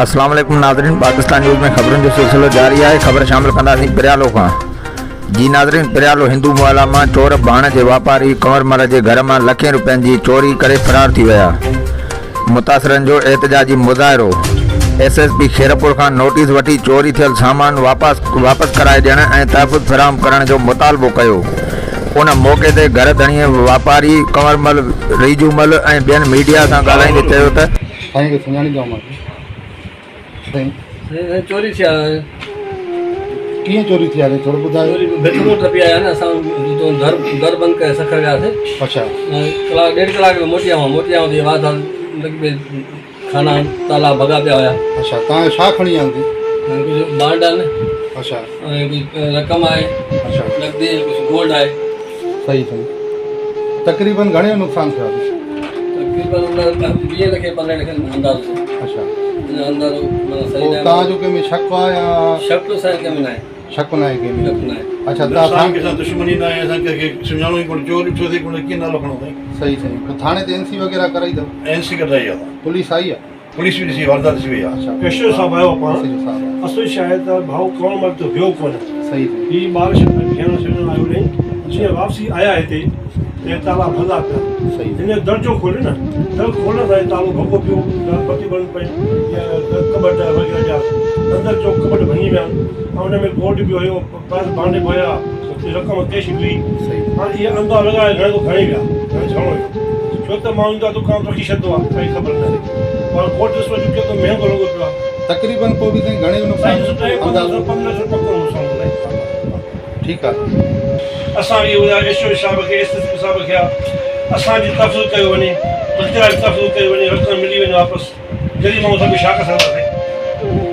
अस्सलाम वालेकुम नाज़रीन, पाकिस्तान न्यूज़ में ख़बरुनि जो सिलसिलो जारी है। ख़बर शामिल कंदासीं पिरियालो खां। जी नाज़रीन, पिरियालो हिंदू मुआला मां चोर बाण जे वापारी कंवरमल जे घर मां लखें रुपयनि जी चोरी करे फरार थी विया। मुतासिरनि जो एहतजाजी मुज़ाहिरो। SSP खेरपुर खां नोटिस वठी चोरी थियल सामान वापस कराए ॾियण ऐं तहफ़ुज़ फ़राहम करण जो मुतालबो कयो। उन मौक़े ते घर धणीअ वापारी कंवरमल रीजूमल ऐं ॿियनि मीडिया सां ॻाल्हाईंदे चयो त चोरी थी आहे। कीअं चोरी थी आहे थोरो ॿुधायो। बेडरूम टपी आया न, असां घर बंदि करे सखर वियासीं। अच्छा, कलाक ॾेढ कलाक में मोटी आऊं थी आवाज़ लॻी खाना ताला भॻा पिया हुया। अच्छा, तव्हां छा खणी आंदी? कुझु बांड आहिनि, अच्छा ऐं कुझु रक़म आहे, अच्छा, नगदी, कुझु गोल्ड आहे। सही सही। तक़रीबन घणे जो नुक़सानु थियो आहे? तक़रीबन 20 लखे 15 लखे अंदाज़ो। अच्छा, अंदाज़ो माना सही पोइ न तव्हांजो कंहिंमें शक आहे या शक तो साईं कंहिंमें न आहे। शक न आहे कंहिंमें? शक न आहे। अच्छा, असां तव्हां कंहिंसां दुश्मनी न आहे, असां कंहिंखे सुञाणो ई कोन, चोरी थियो थिए कोन, कीअं नालो खणो साईं? सही सही। पोइ थाणे ते NC वग़ैरह कराई अथव? NC कढाई आहे, पुलिस आई आहे? पुलिस बि ॾिसी वारदात थी वई आहे। अच्छा, केशव साहब आयो पाण। केशव साहब आहे। असुल शायद भाऊ कौन मत तो वियो कोन। सही सही। ही बारिश घेण छॾण आयो ॾे, जीअं वापसी आया हिते ते ताला भला पिया। सही। हिन दरजो खोले न, दर खोलण सां तालो भॻो पियो, बत्ती बंदि पई, कबट वग़ैरह जा अंदरि जो कबट भञी विया ऐं हुन में गोल्ड बि हुयो, भांडे बि हुया, रक़म कैश बि हुई। सही। हाणे इहे अंदा लॻाए घणे को खणी विया, घणे छॾणो हुयो, छो त माण्हुनि जा दुकान रखी छॾंदो आहे, काई ख़बर न आहे। पर कोर्ट ॾिसो जो केतिरो महांगो लॻो पियो आहे। तक़रीबन पोइ बि साईं घणे जो नुक़सानु? 15 पको नुक़सानु ॿुधाए। ठीकु आहे। असां इहे ॿुधायो SO साहिब खे, SSP साहिब खे असांजी तफ़सील कयो वञे, इख़्तियार तफ़सील कयो वञे, रक़म मिली वञे वापसि। जॾहिं मां सभु छा करे सघंदासीं?